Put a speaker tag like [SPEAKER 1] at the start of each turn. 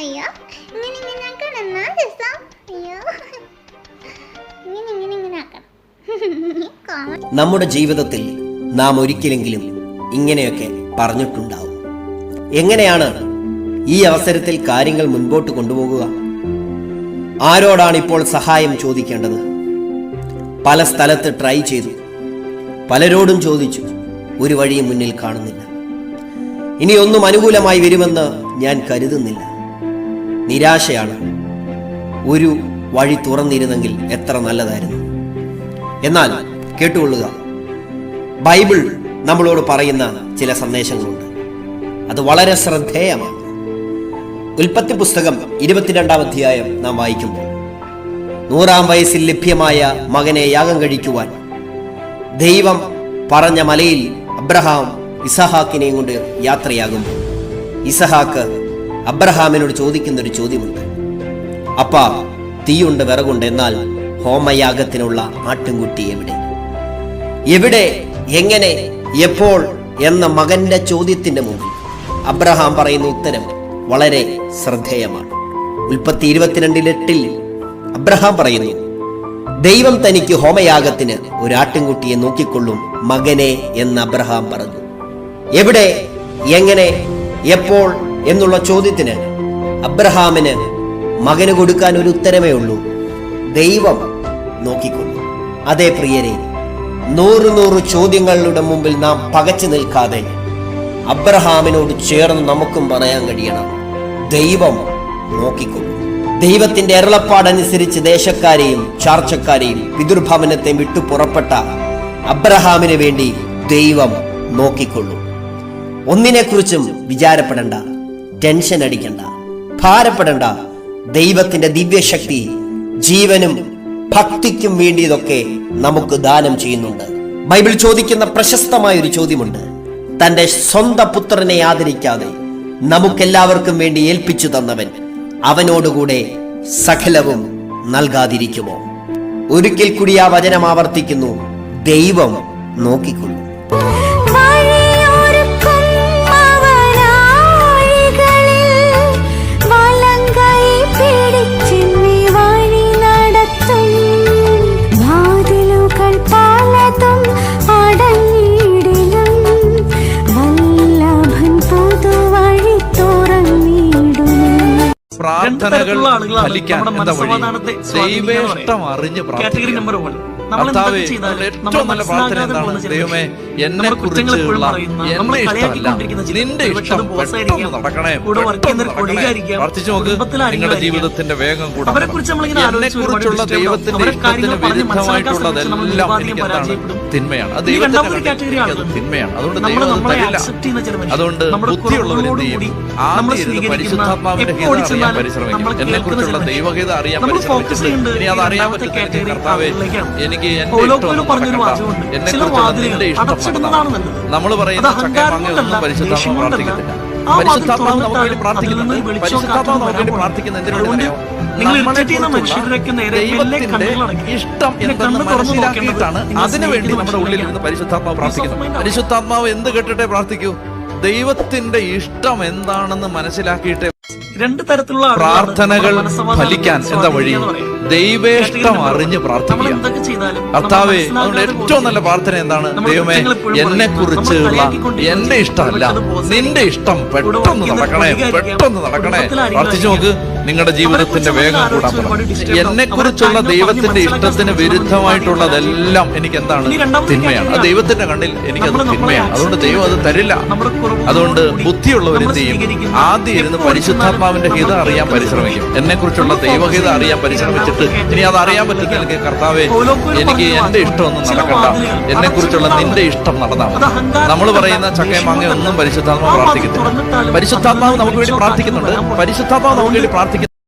[SPEAKER 1] അയ്യോ ഇങ്ങനെ ആക്കണം എന്നാ രസം. അയ്യോ ഇങ്ങനെ ആക്കണം.
[SPEAKER 2] നമ്മുടെ ജീവിതത്തിൽ നാം ഒരിക്കലെങ്കിലും ഇങ്ങനെയൊക്കെ പറഞ്ഞിട്ടുണ്ടാവും. എങ്ങനെയാണ് ഈ അവസരത്തിൽ കാര്യങ്ങൾ മുൻപോട്ട് കൊണ്ടുപോകുക? ആരോടാണ് ഇപ്പോൾ സഹായം ചോദിക്കേണ്ടത്? പല സ്ഥലത്ത് ട്രൈ ചെയ്തു, പലരോടും ചോദിച്ചു, ഒരു വഴിയും മുന്നിൽ കാണുന്നില്ല. ഇനി ഒന്നും അനുകൂലമായി വരുമെന്ന് ഞാൻ കരുതുന്നില്ല. നിരാശയാണ്. ഒരു വഴി തുറന്നിരുന്നെങ്കിൽ എത്ര നല്ലതായിരുന്നു. എന്നാൽ കേട്ടുകൊള്ളുക, ബൈബിൾ നമ്മളോട് പറയുന്ന ചില സന്ദേശങ്ങളുണ്ട്. അത് വളരെ ശ്രദ്ധേയമാണ്. ഉൽപ്പത്തി പുസ്തകം 22-ാം അധ്യായം നാം വായിക്കുമ്പോൾ 100-ാം വയസ്സിൽ ലഭ്യമായ മകനെ യാഗം കഴിക്കുവാൻ ദൈവം പറഞ്ഞ മലയിൽ അബ്രഹാം ഇസഹാക്കിനെയും കൊണ്ട് യാത്രയാകുമ്പോൾ ഇസഹാക്ക് അബ്രഹാമിനോട് ചോദിക്കുന്നൊരു ചോദ്യമുണ്ട്. അപ്പാ, തീയുണ്ട്, വിറകുണ്ട്, എന്നാൽ ഹോമയാഗത്തിനുള്ള ആട്ടിൻകുട്ടി എവിടെ? എവിടെ, എങ്ങനെ, എപ്പോൾ എന്ന മകന്റെ ചോദ്യത്തിന്റെ മുമ്പിൽ അബ്രഹാം പറയുന്ന ഉത്തരം വളരെ ശ്രദ്ധേയമാണ്. ഉൽപ്പത്തി 22:8 അബ്രഹാം പറയുന്നു, ദൈവം തനിക്ക് ഹോമയാഗത്തിന് ഒരു ആട്ടിൻകുട്ടിയെ നോക്കിക്കൊള്ളും മകനെ എന്ന് അബ്രഹാം പറഞ്ഞു. എവിടെ, എങ്ങനെ, എപ്പോൾ എന്നുള്ള ചോദ്യത്തിന് അബ്രഹാമിന് മകന് കൊടുക്കാൻ ഒരു ഉത്തരമേ ഉള്ളൂ: ദൈവം നോക്കിക്കൊള്ളും. അതേ പ്രിയരെ, 100 ചോദ്യങ്ങളുടെ മുമ്പിൽ നാം പകച്ചു നിൽക്കാതെ അബ്രഹാമിനോട് ചേർന്ന് നമുക്കും പറയാൻ കഴിയണം: ദൈവം നോക്കിക്കൊള്ളും. ദൈവത്തിന്റെ അരുളപ്പാടനുസരിച്ച് ദേശക്കാരെയും ചാർച്ചക്കാരെയും പിതൃഭവനത്തെ വിട്ടു പുറപ്പെട്ട അബ്രഹാമിന് വേണ്ടി ദൈവം നോക്കിക്കൊള്ളും. ഒന്നിനെക്കുറിച്ചും വിചാരപ്പെടണ്ട, ടെൻഷൻ അടിക്കണ്ട, ഭാരപ്പെടണ്ട. ദൈവത്തിന്റെ ദിവ്യശക്തി ജീവനും ഭക്തിക്കും വേണ്ടിയതൊക്കെ നമുക്ക് ദാനം ചെയ്യുന്നുണ്ട്. ബൈബിൾ ചോദിക്കുന്ന പ്രശസ്തമായ ഒരു ചോദ്യമുണ്ട്: തന്റെ സ്വന്തം പുത്രനെ ആദരിക്കാതെ നമുക്കെല്ലാവർക്കും വേണ്ടി ഏൽപ്പിച്ചു തന്നവൻ അവനോടുകൂടെ സകലവും നൽകാതിരിക്കുമോ? ഒരിക്കൽ കൂടി ആ വചനം ആവർത്തിക്കുന്നു: ദൈവം നോക്കിക്കൊള്ളും.
[SPEAKER 3] പ്രാർത്ഥനകൾ ഫലിക്കാൻ എന്താ വഴി? ദൈവേഷ്ടം അറിഞ്ഞ് പ്രാർത്ഥിക്കുക. കർത്താവേ, ഏറ്റവും നല്ല പ്രാർത്ഥന എന്താണ്? ദൈവമേ, എന്നെ കുറിച്ചുള്ള എന്റെ ഇഷ്ടമല്ല, നിന്റെ ഇഷ്ടം പെട്ടെന്ന് നടക്കണേ, പെട്ടെന്ന് നടക്കണേ. പ്രാർത്ഥിച്ചു നോക്ക്, നിങ്ങളുടെ ജീവിതത്തിന്റെ വേഗം കൂടാൻ. എന്നെ കുറിച്ചുള്ള ദൈവത്തിന്റെ ഇഷ്ടത്തിന് വിരുദ്ധമായിട്ടുള്ളതെല്ലാം എനിക്ക് എന്താണ്? തിന്മയാണ്. അത് ദൈവത്തിന്റെ അത് തിന്മയാണ്. അതുകൊണ്ട് ദൈവം അത് തരില്ല. അതുകൊണ്ട് ബുദ്ധിയുള്ളവരെന്ത് ചെയ്യും? ആദ്യം ഇരുന്ന് പരിശുദ്ധാത്മാവിന്റെ ഹിതം അറിയാൻ പരിശ്രമിക്കും. എന്നെ കുറിച്ചുള്ള ദൈവഹിതം അറിയാൻ പരിശ്രമിച്ചിട്ട് ഇനി അത് അറിയാൻ പറ്റുന്ന കർത്താവേ, എനിക്ക് എന്നെ കുറിച്ചുള്ള നിന്റെ ഇഷ്ടം നടന്നതാണ്. നമ്മൾ പറയുന്ന ചക്കമാങ്ങയൊന്നും പരിശുദ്ധാത്മാവ് പ്രാർത്ഥിക്കത്തില്ല. പരിശുദ്ധാത്മാവ് നമുക്ക് വേണ്ടി പ്രാർത്ഥിക്കുന്നുണ്ട്. പരിശുദ്ധാത്മാവ് നമുക്ക് വേണ്ടി പ്രാർത്ഥിക്കുന്ന എന്തിനാണെന്നറിയോ? ദൈവത്തിന്റെ ഇഷ്ടം എന്തെന്ന് മനസ്സിലാക്കിയിട്ടാണ് അതിനുവേണ്ടി നമ്മുടെ ഉള്ളിൽ നിന്ന് പരിശുദ്ധാത്മാവ് പ്രാർത്ഥിക്കുന്നത്. പരിശുദ്ധാത്മാവ് എന്ത് കേട്ടിട്ടേ പ്രാർത്ഥിക്കൂ? ദൈവത്തിന്റെ ഇഷ്ടം എന്താണെന്ന് മനസ്സിലാക്കിയിട്ടേ.
[SPEAKER 4] രണ്ട് തരത്തിലുള്ള
[SPEAKER 3] പ്രാർത്ഥനകൾ ഫലിക്കാൻ എന്താ വഴി? ദൈവേഷ്ടം അറിഞ്ഞ് പ്രാർത്ഥിക്കുക. കർത്താവേ, അതുകൊണ്ട് ഏറ്റവും നല്ല പ്രാർത്ഥന എന്താണ്? ദൈവമേ, എന്നെ കുറിച്ചുള്ള എന്റെ ഇഷ്ടമല്ല, നിന്റെ ഇഷ്ടം പെട്ടെന്ന് നടക്കണേ, പെട്ടെന്ന് നടക്കണേ. പ്രാർത്ഥിച്ചു നോക്ക്, നിങ്ങളുടെ ജീവിതത്തിന്റെ വേഗം കൂടാൻ പറ്റും. എന്നെ കുറിച്ചുള്ള ദൈവത്തിന്റെ ഇഷ്ടത്തിന് വിരുദ്ധമായിട്ടുള്ളതെല്ലാം എനിക്ക് എന്താണ്? തിന്മയാണ്. അത് ദൈവത്തിന്റെ കണ്ണിൽ എനിക്കത് തിന്മയാണ്. അതുകൊണ്ട് ദൈവം അത് തരില്ല. അതുകൊണ്ട് ബുദ്ധിയുള്ളവരെന്ത് ചെയ്യും? ആദ്യം ഇരുന്ന് പരിശുദ്ധാത്മാവിന്റെ ഹിതം അറിയാൻ പരിശ്രമിക്കും. എന്നെ കുറിച്ചുള്ള ദൈവഹിതം അറിയാൻ പരിശ്രമിച്ചിട്ട് ഇനി അത് അറിയാൻ പറ്റുന്നെങ്കിൽ, കർത്താവേ, എനിക്ക് എന്റെ ഇഷ്ടമൊന്നും നടക്കണ്ട, എന്നെ കുറിച്ചുള്ള നിന്റെ ഇഷ്ടം നടന്നാൽ മതി. നമ്മൾ പറയുന്ന ചക്കയും മാങ്ങയും ഒന്നും പരിശുദ്ധാത്മാവ് പ്രാർത്ഥിക്കത്തില്ല. പരിശുദ്ധാത്മാവ് നമുക്ക് വേണ്ടി പ്രാർത്ഥിക്കുന്നുണ്ട്. പരിശുദ്ധാത്മാവ് നമുക്ക് വേണ്ടി പ്രാർത്ഥിക്കുന്നുണ്ട്.